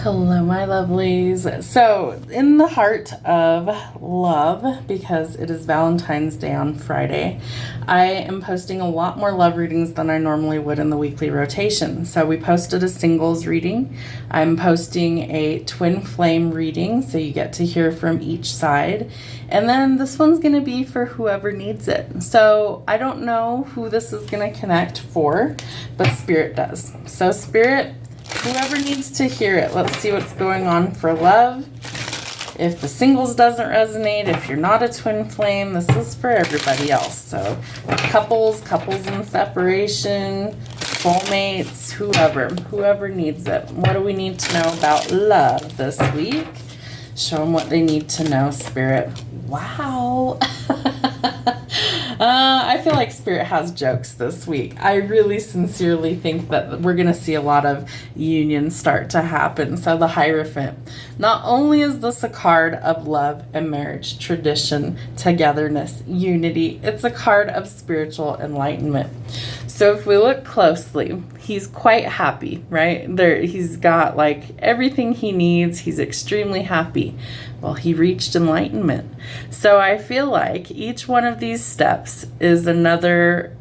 Hello, my lovelies. So, in the heart of love, because it is Valentine's Day on Friday, I am posting a lot more love readings than I normally would in the weekly rotation. So, we posted a singles reading. I'm posting a twin flame reading, so you get to hear from each side. And then this one's going to be for whoever needs it. So, I don't know who this is going to connect for, but Spirit does. So, Spirit, whoever needs to hear it, let's see what's going on for love. If the singles doesn't resonate, if you're not a twin flame, this is for everybody else. So couples in separation, soulmates, whoever needs it. What do we need to know about love this week? Show them what they need to know, Spirit. Wow. I feel like Spirit has jokes this week. I really sincerely think that we're going to see a lot of unions start to happen. So the Hierophant. Not only is this a card of love and marriage, tradition, togetherness, unity, it's a card of spiritual enlightenment. So if we look closely, he's quite happy, right? He's got like everything he needs. He's extremely happy. Well, he reached enlightenment. So I feel like each one of these steps is another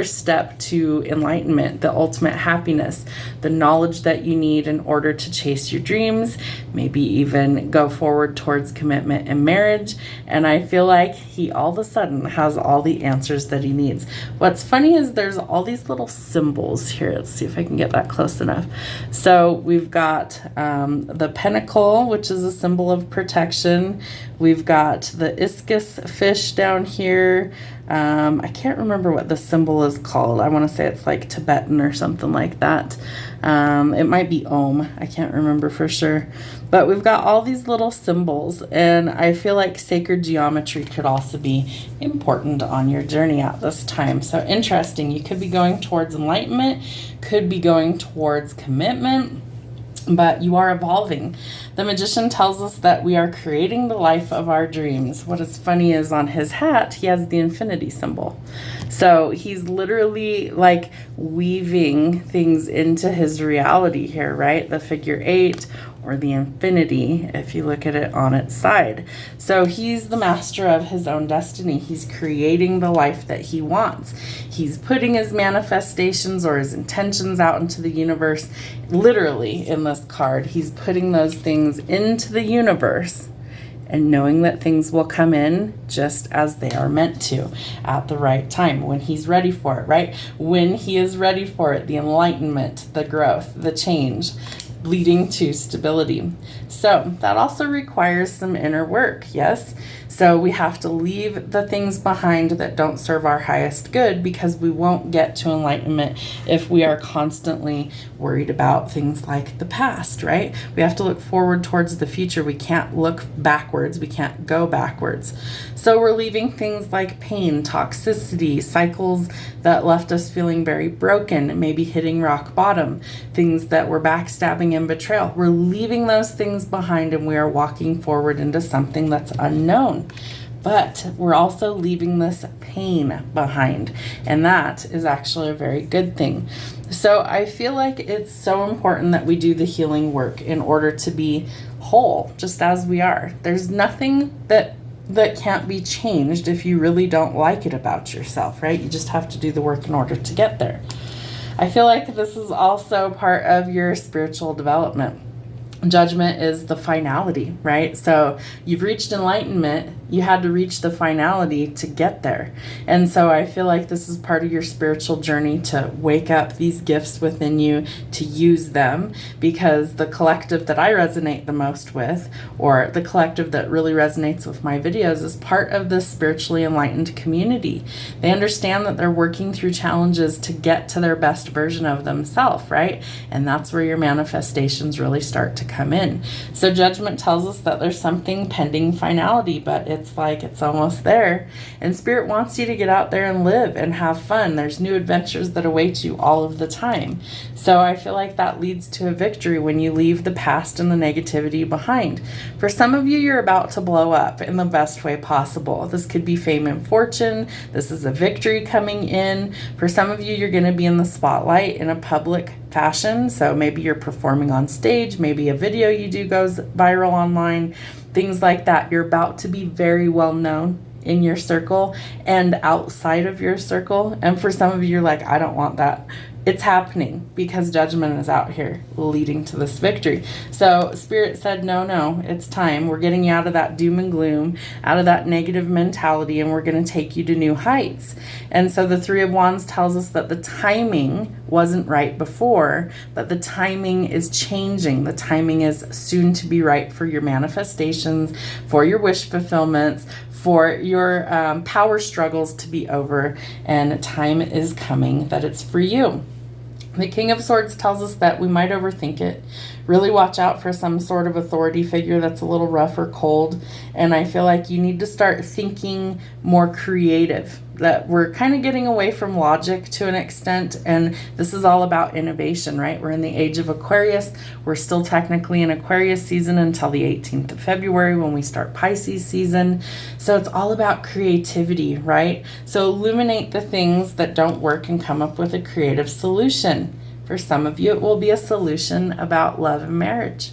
step to enlightenment, the ultimate happiness, the knowledge that you need in order to chase your dreams, maybe even go forward towards commitment and marriage. And I feel like he all of a sudden has all the answers that he needs. What's funny is there's all these little symbols here. Let's see if I can get that close enough. So we've got the pentacle, which is a symbol of protection. We've got the iscus fish down here. I can't remember what the symbol is called. I want to say it's like Tibetan or something like that. It might be Om. I can't remember for sure. But we've got all these little symbols, and I feel like sacred geometry could also be important on your journey at this time. So interesting. You could be going towards enlightenment, could be going towards commitment, but you are evolving. The Magician tells us that we are creating the life of our dreams. What is funny is on his hat, he has the infinity symbol. So he's literally like weaving things into his reality here, right? The figure 8 or the infinity, if you look at it on its side. So he's the master of his own destiny. He's creating the life that he wants. He's putting his manifestations or his intentions out into the universe. Literally, in this card, he's putting those things into the universe and knowing that things will come in just as they are meant to at the right time, when he's ready for it, right? When he is ready for it, the enlightenment, the growth, the change, leading to stability. So that also requires some inner work, yes? So we have to leave the things behind that don't serve our highest good, because we won't get to enlightenment if we are constantly worried about things like the past, right? We have to look forward towards the future. We can't look backwards. We can't go backwards. So we're leaving things like pain, toxicity, cycles that left us feeling very broken, maybe hitting rock bottom, things that were backstabbing and betrayal. We're leaving those things behind, and we are walking forward into something that's unknown. But we're also leaving this pain behind, and that is actually a very good thing. So I feel like it's so important that we do the healing work in order to be whole, just as we are. There's nothing that can't be changed if you really don't like it about yourself, right? You just have to do the work in order to get there. I feel like this is also part of your spiritual development. Judgment is the finality, right? So you've reached enlightenment. You had to reach the finality to get there. And so I feel like this is part of your spiritual journey, to wake up these gifts within you, to use them, because the collective that I resonate the most with, or the collective that really resonates with my videos, is part of this spiritually enlightened community. They understand that they're working through challenges to get to their best version of themselves, right? And that's where your manifestations really start to come in. So Judgment tells us that there's something pending finality, but it's it's like it's almost there. And Spirit wants you to get out there and live and have fun. There's new adventures that await you all of the time. So I feel like that leads to a victory when you leave the past and the negativity behind. For some of you, you're about to blow up in the best way possible. This could be fame and fortune. This is a victory coming in. For some of you, you're going to be in the spotlight in a public fashion. So maybe you're performing on stage, maybe a video you do goes viral online, things like that. You're about to be very well known in your circle and outside of your circle. And for some of you, you're like, I don't want that. It's happening because judgment is out here leading to this victory. So Spirit said, no, it's time. We're getting you out of that doom and gloom, out of that negative mentality, and we're going to take you to new heights. And so the Three of Wands tells us that the timing wasn't right before, but the timing is changing. The timing is soon to be right for your manifestations, for your wish fulfillments, for your power struggles to be over, and time is coming that it's for you. The King of Swords tells us that we might overthink it. Really watch out for some sort of authority figure that's a little rough or cold. And I feel like you need to start thinking more creative. That we're kind of getting away from logic to an extent. And this is all about innovation, right? We're in the age of Aquarius. We're still technically in Aquarius season until the 18th of February when we start Pisces season. So it's all about creativity, right? So illuminate the things that don't work and come up with a creative solution. For some of you, it will be a solution about love and marriage.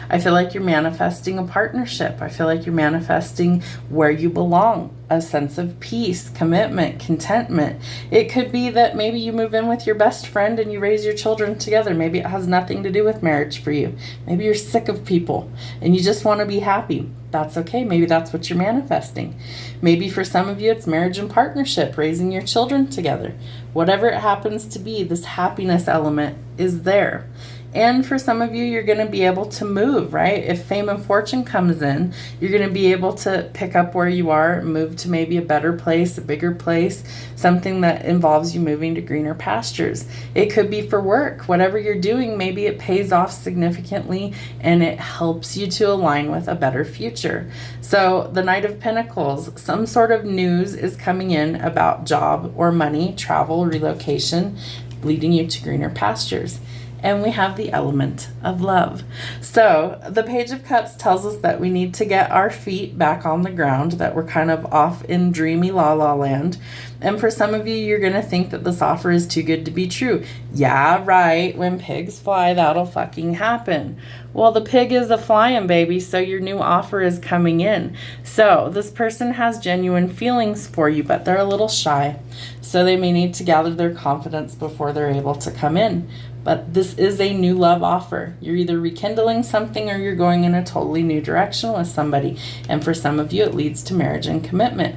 I feel like you're manifesting a partnership. I feel like you're manifesting where you belong, a sense of peace, commitment, contentment. It could be that maybe you move in with your best friend and you raise your children together. Maybe it has nothing to do with marriage for you. Maybe you're sick of people and you just want to be happy. That's okay. Maybe that's what you're manifesting. Maybe for some of you, it's marriage and partnership, raising your children together. Whatever it happens to be, this happiness element is there. And for some of you, you're going to be able to move, right? If fame and fortune comes in, you're going to be able to pick up where you are, move to maybe a better place, a bigger place, something that involves you moving to greener pastures. It could be for work. Whatever you're doing, maybe it pays off significantly and it helps you to align with a better future. So the Knight of Pentacles, some sort of news is coming in about job or money, travel, relocation, leading you to greener pastures. And we have the element of love. So the Page of Cups tells us that we need to get our feet back on the ground, that we're kind of off in dreamy la la land. And for some of you, you're going to think that this offer is too good to be true. Yeah, right. When pigs fly, that'll fucking happen. Well, the pig is a flying, baby, so your new offer is coming in. So this person has genuine feelings for you, but they're a little shy. So they may need to gather their confidence before they're able to come in. But this is a new love offer. You're either rekindling something or you're going in a totally new direction with somebody. And for some of you, it leads to marriage and commitment.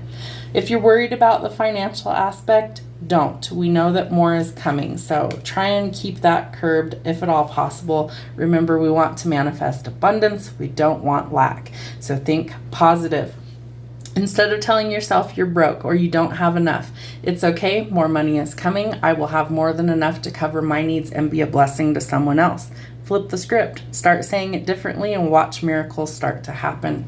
If you're worried about the financial aspect, don't. We know that more is coming. So try and keep that curbed if at all possible. Remember, we want to manifest abundance. We don't want lack. So think positive. Instead of telling yourself you're broke or you don't have enough, it's okay. More money is coming. I will have more than enough to cover my needs and be a blessing to someone else. Flip the script. Start saying it differently and watch miracles start to happen.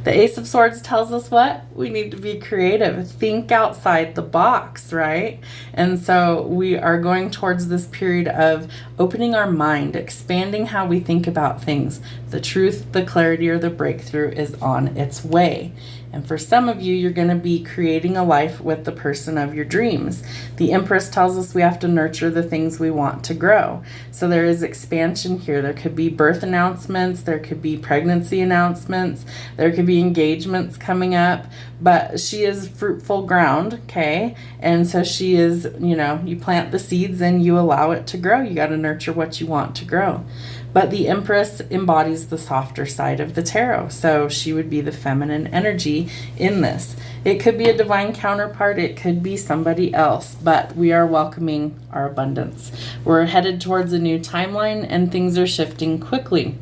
The Ace of Swords tells us what? We need to be creative. Think outside the box, right? And so we are going towards this period of opening our mind, expanding how we think about things. The truth, the clarity, or the breakthrough is on its way. And for some of you, you're going to be creating a life with the person of your dreams. The Empress tells us we have to nurture the things we want to grow. So there is expansion here. There could be birth announcements. There could be pregnancy announcements. There could be engagements coming up. But she is fruitful ground, okay? And so she is, you plant the seeds and you allow it to grow. You got to nurture what you want to grow. But the Empress embodies the softer side of the tarot. So she would be the feminine energy in this. It could be a divine counterpart. It could be somebody else. But we are welcoming our abundance. We're headed towards a new timeline and things are shifting quickly.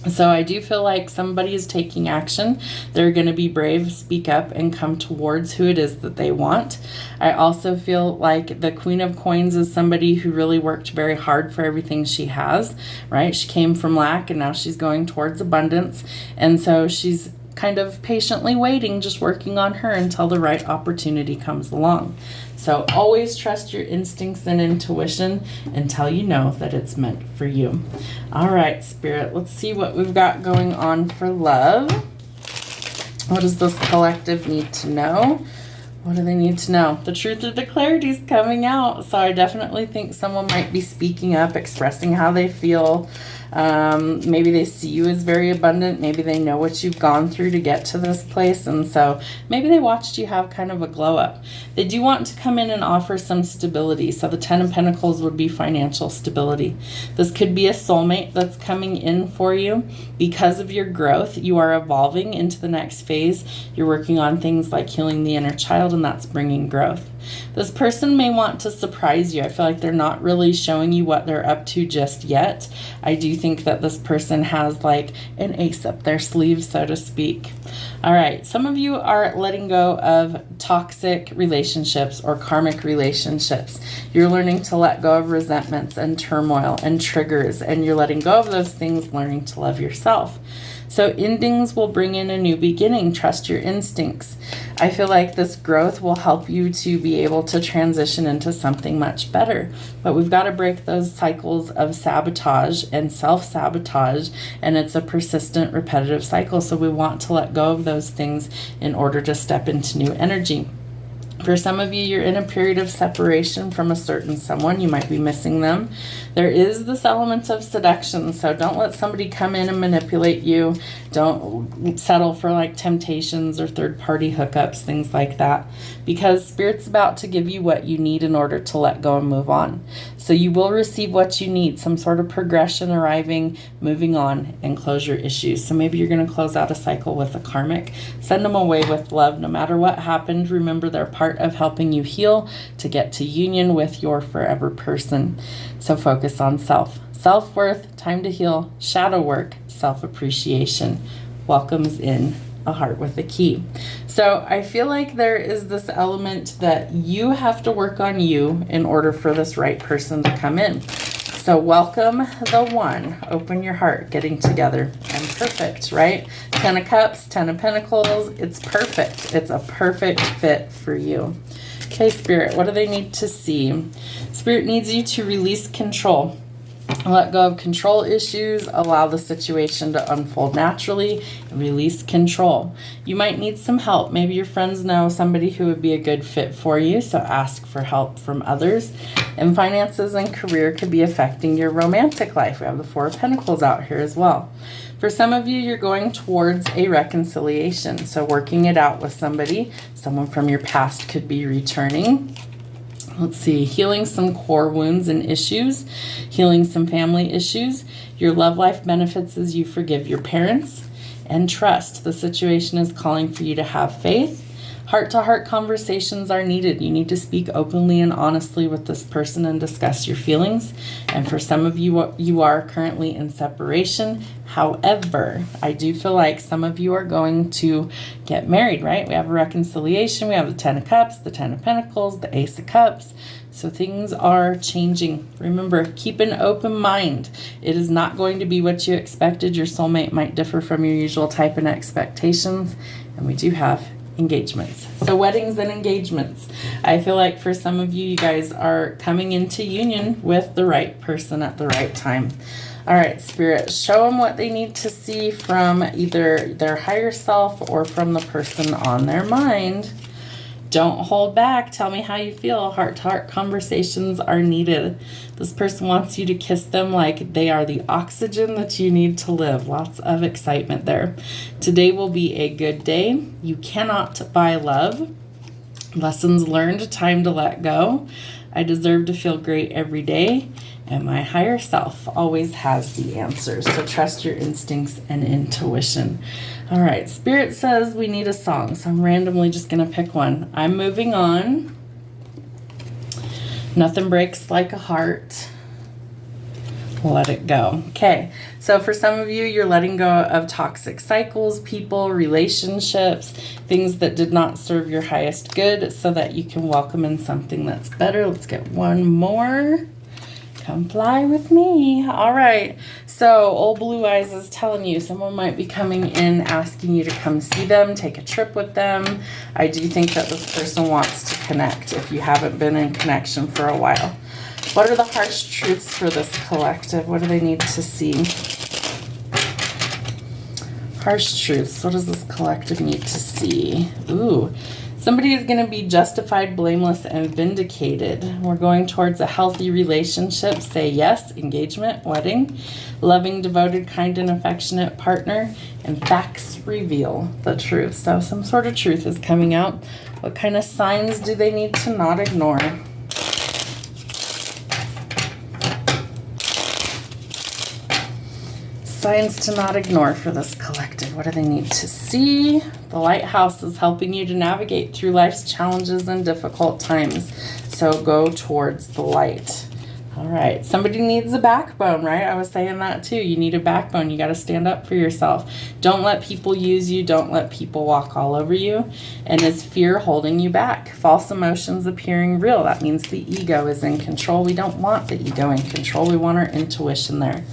So I do feel like somebody is taking action. They're going to be brave, speak up, and come towards who it is that they want. I also feel like the Queen of Coins is somebody who really worked very hard for everything she has, right? She came from lack and now she's going towards abundance. And so she's kind of patiently waiting, just working on her until the right opportunity comes along. So always trust your instincts and intuition until you know that it's meant for you. All right, Spirit, let's see what we've got going on for love. What does this collective need to know? What do they need to know? The truth or the clarity is coming out. So I definitely think someone might be speaking up, expressing how they feel. Maybe they see you as very abundant. Maybe they know what you've gone through to get to this place. And so maybe they watched you have kind of a glow up. They do want to come in and offer some stability. So the 10 of Pentacles would be financial stability. This could be a soulmate that's coming in for you. Because of your growth, you are evolving into the next phase. You're working on things like healing the inner child, and that's bringing growth. This person may want to surprise you. I feel like they're not really showing you what they're up to just yet. I do think that this person has like an ace up their sleeve, so to speak. All right, some of you are letting go of toxic relationships or karmic relationships. You're learning to let go of resentments and turmoil and triggers, and you're letting go of those things, learning to love yourself. So endings will bring in a new beginning. Trust your instincts. I feel like this growth will help you to be able to transition into something much better. But we've got to break those cycles of sabotage and self-sabotage, and it's a persistent, repetitive cycle. So we want to let go of those things in order to step into new energy. For some of you, you're in a period of separation from a certain someone. You might be missing them. There is this element of seduction, so don't let somebody come in and manipulate you. Don't settle for like temptations or third-party hookups, things like that, because Spirit's about to give you what you need in order to let go and move on. So you will receive what you need, some sort of progression arriving, moving on, and close your issues. So maybe you're going to close out a cycle with a karmic. Send them away with love. No matter what happened, remember they're part of helping you heal to get to union with your forever person. So focus on self. Self-worth, time to heal, shadow work, self-appreciation welcomes in a heart with a key. So I feel like there is this element that you have to work on you in order for this right person to come in. So welcome the one. Open your heart, getting together, and perfect, right? 10 of Cups, 10 of Pentacles. It's perfect. It's a perfect fit for you. Okay, Spirit, what do they need to see? Spirit needs you to release control. Let go of control issues, allow the situation to unfold naturally, and release control. You might need some help. Maybe your friends know somebody who would be a good fit for you, so ask for help from others. And finances and career could be affecting your romantic life. We have the 4 of Pentacles out here as well. For some of you, you're going towards a reconciliation, so working it out with somebody. Someone from your past could be returning. Let's see, healing some core wounds and issues, healing some family issues. Your love life benefits as you forgive your parents, and trust. The situation is calling for you to have faith. Heart-to-heart conversations are needed. You need to speak openly and honestly with this person and discuss your feelings. And for some of you, you are currently in separation. However, I do feel like some of you are going to get married, right? We have a reconciliation. We have the 10 of Cups, the 10 of Pentacles, the Ace of Cups. So things are changing. Remember, keep an open mind. It is not going to be what you expected. Your soulmate might differ from your usual type and expectations. And we do have engagements. So weddings and engagements. I feel like for some of you, you guys are coming into union with the right person at the right time. All right, Spirit, show them what they need to see from either their higher self or from the person on their mind. Don't hold back. Tell me how you feel. Heart-to-heart conversations are needed. This person wants you to kiss them like they are the oxygen that you need to live. Lots of excitement there. Today will be a good day. You cannot buy love. Lessons learned, time to let go. I deserve to feel great every day. And my higher self always has the answers. So trust your instincts and intuition. All right, Spirit says we need a song. So I'm randomly just going to pick one. I'm moving on. Nothing breaks like a heart. Let it go. Okay, so for some of you, you're letting go of toxic cycles, people, relationships, things that did not serve your highest good so that you can welcome in something that's better. Let's get one more. Come fly with me. All right. So old Blue Eyes is telling you someone might be coming in asking you to come see them, take a trip with them. I do think that this person wants to connect if you haven't been in connection for a while. What are the harsh truths for this collective? What do they need to see? Harsh truths. What does this collective need to see? Ooh. Somebody is going to be justified, blameless, and vindicated. We're going towards a healthy relationship. Say yes, engagement, wedding, loving, devoted, kind, and affectionate partner. And facts reveal the truth. So some sort of truth is coming out. What kind of signs do they need to not ignore? Signs to not ignore for this collective. What do they need to see? The lighthouse is helping you to navigate through life's challenges and difficult times. So go towards the light. All right. Somebody needs a backbone, right? I was saying that too. You need a backbone. You got to stand up for yourself. Don't let people use you. Don't let people walk all over you. And is fear holding you back? False emotions appearing real. That means the ego is in control. We don't want the ego in control. We want our intuition there.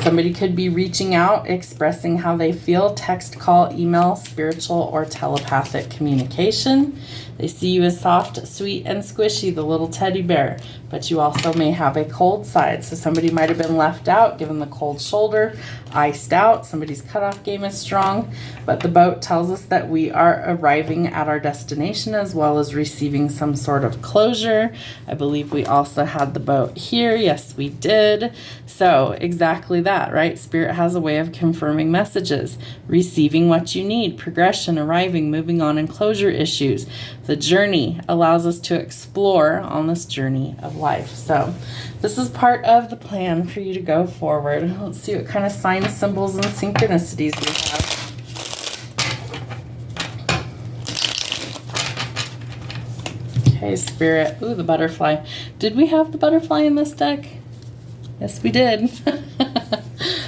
Somebody could be reaching out, expressing how they feel, text, call, email, spiritual, or telepathic communication. They see you as soft, sweet, and squishy, the little teddy bear, but you also may have a cold side. So somebody might have been left out, given the cold shoulder, iced out. Somebody's cutoff game is strong, but the boat tells us that we are arriving at our destination as well as receiving some sort of closure. I believe we also had the boat here. Yes, we did. So exactly that, right? Spirit has a way of confirming messages, receiving what you need, progression, arriving, moving on, and closure issues. The journey allows us to explore on this journey of life. So this is part of the plan for you to go forward. Let's see what kind of signs, symbols, and synchronicities we have. Okay, Spirit. Ooh, the butterfly. Did we have the butterfly in this deck? Yes, we did.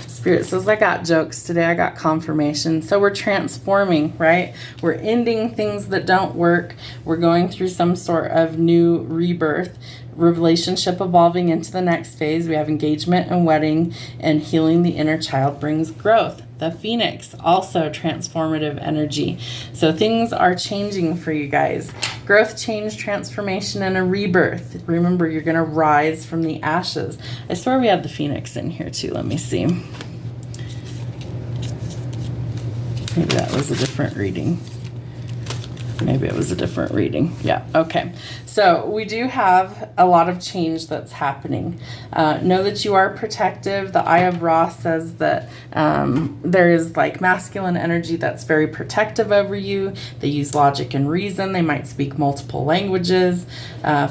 Spirit says, I got jokes today. I got confirmation. So we're transforming, right? We're ending things that don't work. We're going through some sort of new rebirth, relationship evolving into the next phase. We have engagement and wedding, and healing the inner child brings growth. The Phoenix, also transformative energy. So things are changing for you guys. Growth, change, transformation, and a rebirth. Remember, you're going to rise from the ashes. I swear we had the Phoenix in here too. Let me see. Maybe that was a different reading. Maybe it was a different reading. Yeah, okay. So we do have a lot of change that's happening. Know that you are protective. The Eye of Ra says that there is like masculine energy that's very protective over you. They use logic and reason. They might speak multiple languages.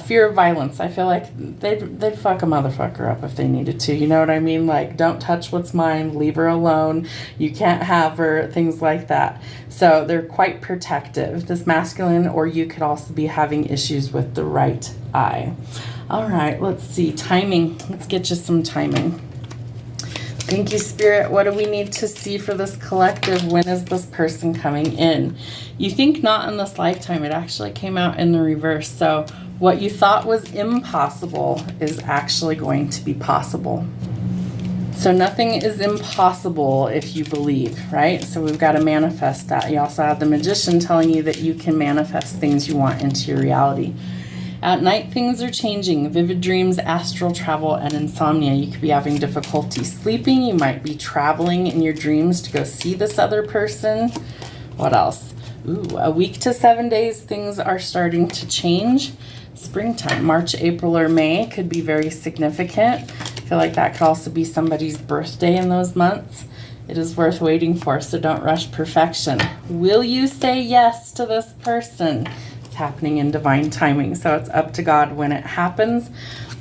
Fear of violence. I feel like they'd fuck a motherfucker up if they needed to. You know what I mean? Like, don't touch what's mine. Leave her alone. You can't have her. Things like that. So they're quite protective. This masculine, or you could also be having issues with the right eye. All right, let's see. Timing. Let's get you some timing. Thank you, Spirit. What do we need to see for this collective? When is this person coming in? You think not in this lifetime. It actually came out in the reverse. So what you thought was impossible is actually going to be possible. So nothing is impossible if you believe, right? So we've got to manifest that. You also have the Magician telling you that you can manifest things you want into your reality. At night, things are changing. Vivid dreams, astral travel, and insomnia. You could be having difficulty sleeping. You might be traveling in your dreams to go see this other person. What else? Ooh, a week to 7 days, things are starting to change. Springtime, March, April, or May could be very significant. I feel like that could also be somebody's birthday in those months. It is worth waiting for, so don't rush perfection. Will you say yes to this person? It's happening in divine timing, so it's up to God when it happens,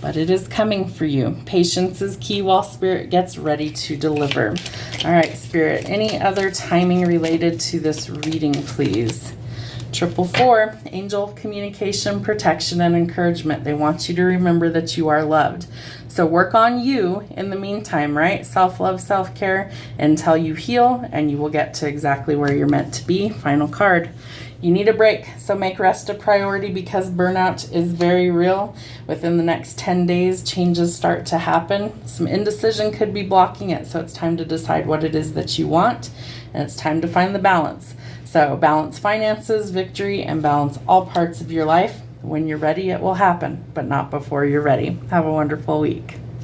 but it is coming for you. Patience is key while Spirit gets ready to deliver. All right, Spirit, any other timing related to this reading, please? 444, angel of communication, protection, and encouragement. They want you to remember that you are loved. So work on you in the meantime, right? Self-love, self-care until you heal, and you will get to exactly where you're meant to be. Final card. You need a break, so make rest a priority because burnout is very real. Within the next 10 days, changes start to happen. Some indecision could be blocking it, so it's time to decide what it is that you want, and it's time to find the balance. So balance finances, victory, and balance all parts of your life. When you're ready, it will happen, but not before you're ready. Have a wonderful week.